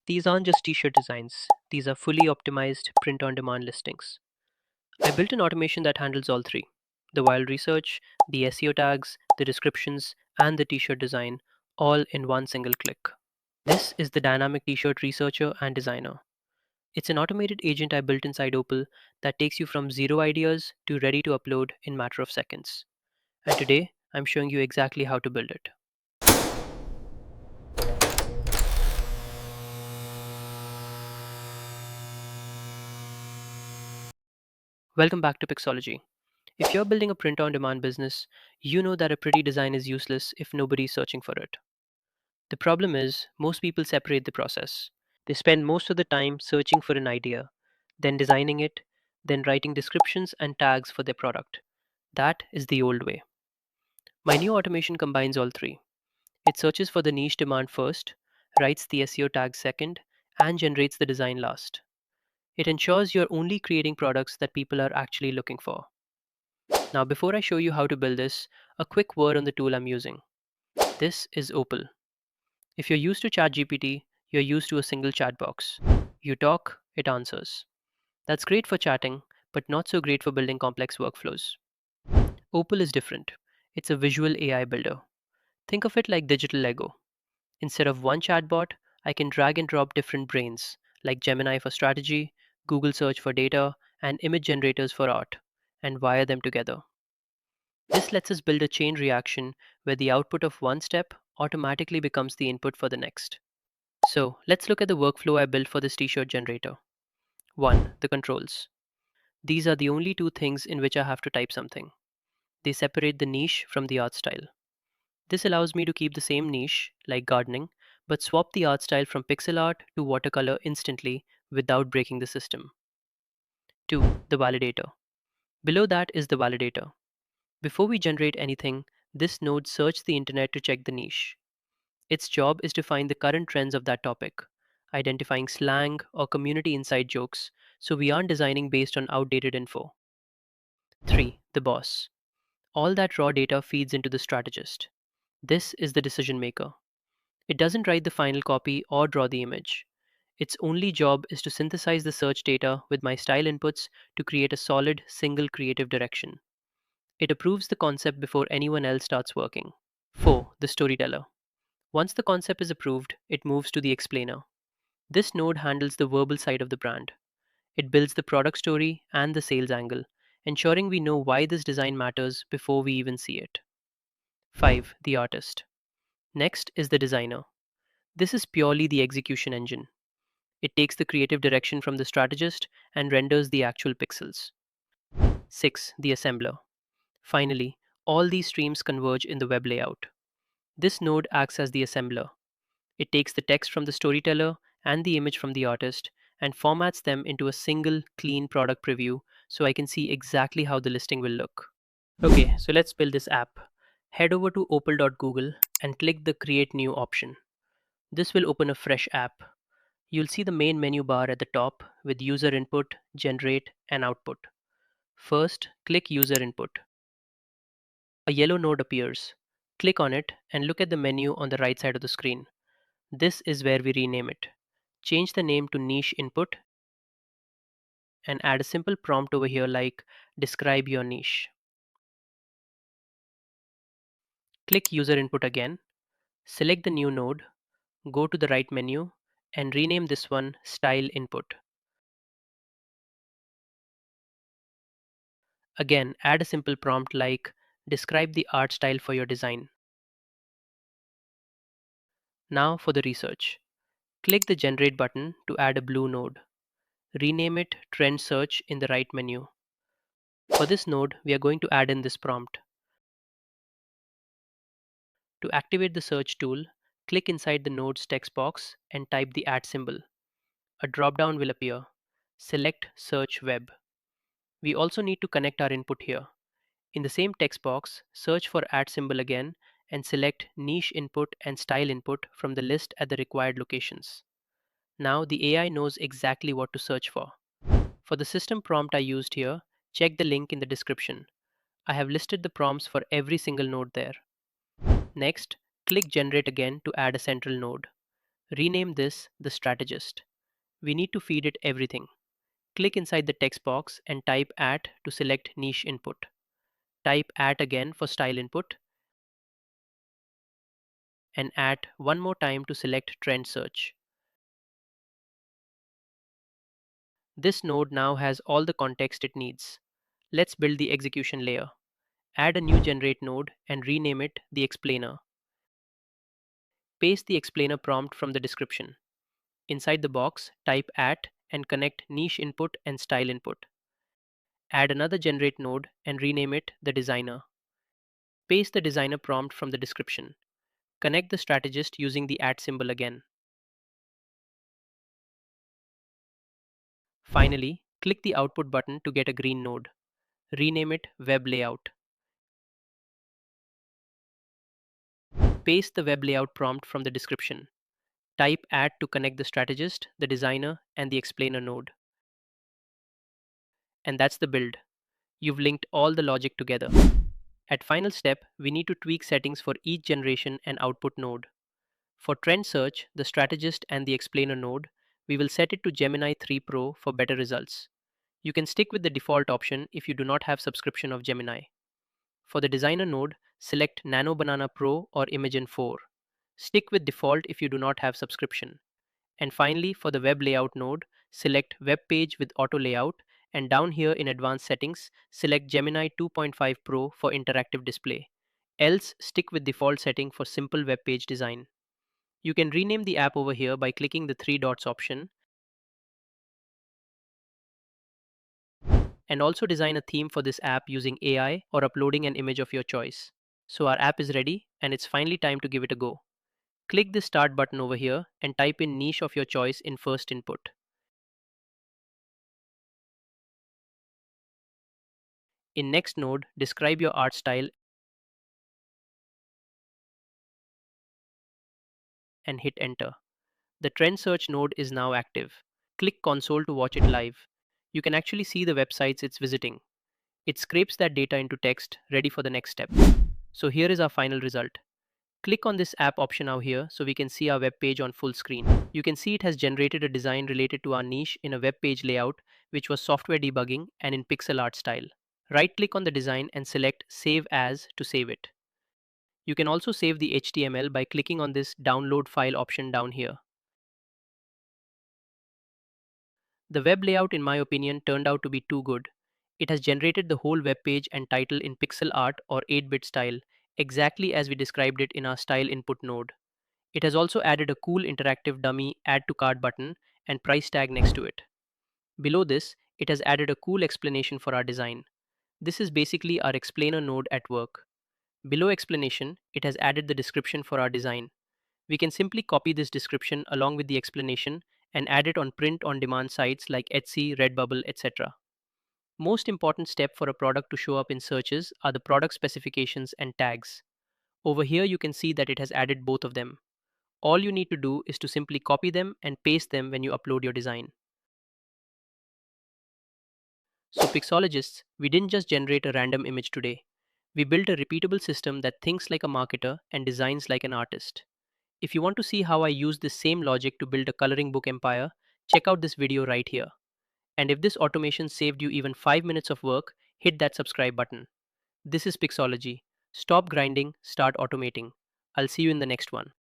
These aren't just t-shirt designs. These are fully optimized print-on-demand listings. I built an automation that handles all three: the wild research, the SEO tags, the descriptions, and the t-shirt design, all in one single click. This is the dynamic t-shirt researcher and designer. It's an automated agent I built inside Opal that takes you from zero ideas to ready to upload in matter of seconds. And today, I'm showing you exactly how to build it. Welcome back to Pixology. If you're building a print-on-demand business, you know that a pretty design is useless if nobody's searching for it. The problem is, most people separate the process. They spend most of the time searching for an idea, then designing it, then writing descriptions and tags for their product. That is the old way. My new automation combines all three. It searches for the niche demand first, writes the SEO tag second, and generates the design last. It ensures you're only creating products that people are actually looking for. Now, before I show you how to build this, a quick word on the tool I'm using. This is Opal. If you're used to ChatGPT, you're used to a single chat box. You talk, it answers. That's great for chatting, but not so great for building complex workflows. Opal is different. It's a visual AI builder. Think of it like digital Lego. Instead of one chatbot, I can drag and drop different brains, like Gemini for strategy, Google search for data, and image generators for art, and wire them together. This lets us build a chain reaction where the output of one step automatically becomes the input for the next. So let's look at the workflow I built for this t-shirt generator. 1. The controls. These are the only two things in which I have to type something. They separate the niche from the art style. This allows me to keep the same niche, like gardening, but swap the art style from pixel art to watercolor instantly without breaking the system. 2. The validator. Below that is the validator. Before we generate anything, this node searches the internet to check the niche. Its job is to find the current trends of that topic, identifying slang or community inside jokes, so we aren't designing based on outdated info. 3. The boss. All that raw data feeds into the strategist. This is the decision maker. It doesn't write the final copy or draw the image. Its only job is to synthesize the search data with my style inputs to create a solid, single creative direction. It approves the concept before anyone else starts working. 4. The storyteller. Once the concept is approved, it moves to the explainer. This node handles the verbal side of the brand. It builds the product story and the sales angle, ensuring we know why this design matters before we even see it. 5. The artist. Next is the designer. This is purely the execution engine. It takes the creative direction from the strategist and renders the actual pixels. 6. The assembler. Finally, all these streams converge in the web layout. This node acts as the assembler. It takes the text from the storyteller and the image from the artist and formats them into a single clean product preview so I can see exactly how the listing will look. Okay, so let's build this app. Head over to opal.google and click the Create New option. This will open a fresh app. You'll see the main menu bar at the top with user input, generate, and output. First, click user input. A yellow node appears. Click on it and look at the menu on the right side of the screen. This is where we rename it. Change the name to niche input and add a simple prompt over here like describe your niche. Click user input again, select the new node, go to the right menu and rename this one style input. Again, add a simple prompt like describe the art style for your design. Now for the research. Click the generate button to add a blue node. Rename it trend search in the right menu. For this node, we are going to add in this prompt. To activate the search tool, click inside the node's text box and type the @ symbol. A drop-down will appear. Select Search Web. We also need to connect our input here. In the same text box, search for @ symbol again and select Niche Input and Style Input from the list at the required locations. Now the AI knows exactly what to search for. For the system prompt I used here, check the link in the description. I have listed the prompts for every single node there. Next, click Generate again to add a central node. Rename this the strategist. We need to feed it everything. Click inside the text box and type at to select niche input. Type at again for style input and at one more time to select trend search. This node now has all the context it needs. Let's build the execution layer. Add a new generate node and rename it the explainer. Paste the explainer prompt from the description. Inside the box, type at and connect niche input and style input. Add another generate node and rename it the designer. Paste the designer prompt from the description. Connect the strategist using the at symbol again. Finally, click the output button to get a green node. Rename it web layout. Paste the web layout prompt from the description. Type at to connect the strategist, the designer, and the explainer node. And that's the build. You've linked all the logic together. At final step, we need to tweak settings for each generation and output node. For trend search, the strategist and the explainer node, we will set it to Gemini 3 Pro for better results. You can stick with the default option if you do not have subscription of Gemini. For the designer node, select Nano Banana Pro or Imagen 4. Stick with default if you do not have subscription. And finally, for the web layout node, select Web Page with Auto Layout, and down here in Advanced Settings, select Gemini 2.5 Pro for interactive display. Else, stick with default setting for simple web page design. You can rename the app over here by clicking the three dots option, and also design a theme for this app using AI or uploading an image of your choice. So our app is ready and it's finally time to give it a go. Click the start button over here and type in niche of your choice in first input. In next node, describe your art style and hit enter. The trend search node is now active. Click console to watch it live. You can actually see the websites it's visiting. It scrapes that data into text, ready for the next step. So here is our final result. Click on this app option now here so we can see our web page on full screen. You can see it has generated a design related to our niche in a web page layout, which was software debugging and in pixel art style. Right click on the design and select Save As to save it. You can also save the HTML by clicking on this download file option down here. The web layout, in my opinion, turned out to be too good. It has generated the whole web page and title in pixel art or 8-bit style, exactly as we described it in our style input node. It has also added a cool interactive dummy add to cart button and price tag next to it. Below this, it has added a cool explanation for our design. This is basically our explainer node at work. Below explanation, it has added the description for our design. We can simply copy this description along with the explanation and add it on print on demand sites like Etsy, Redbubble, etc. Most important step for a product to show up in searches are the product specifications and tags. Over here you can see that it has added both of them. All you need to do is to simply copy them and paste them when you upload your design. So Pixologists, we didn't just generate a random image today. We built a repeatable system that thinks like a marketer and designs like an artist. If you want to see how I use this same logic to build a coloring book empire, check out this video right here. And if this automation saved you even 5 minutes of work, hit that subscribe button. This is Pixology. Stop grinding, start automating. I'll see you in the next one.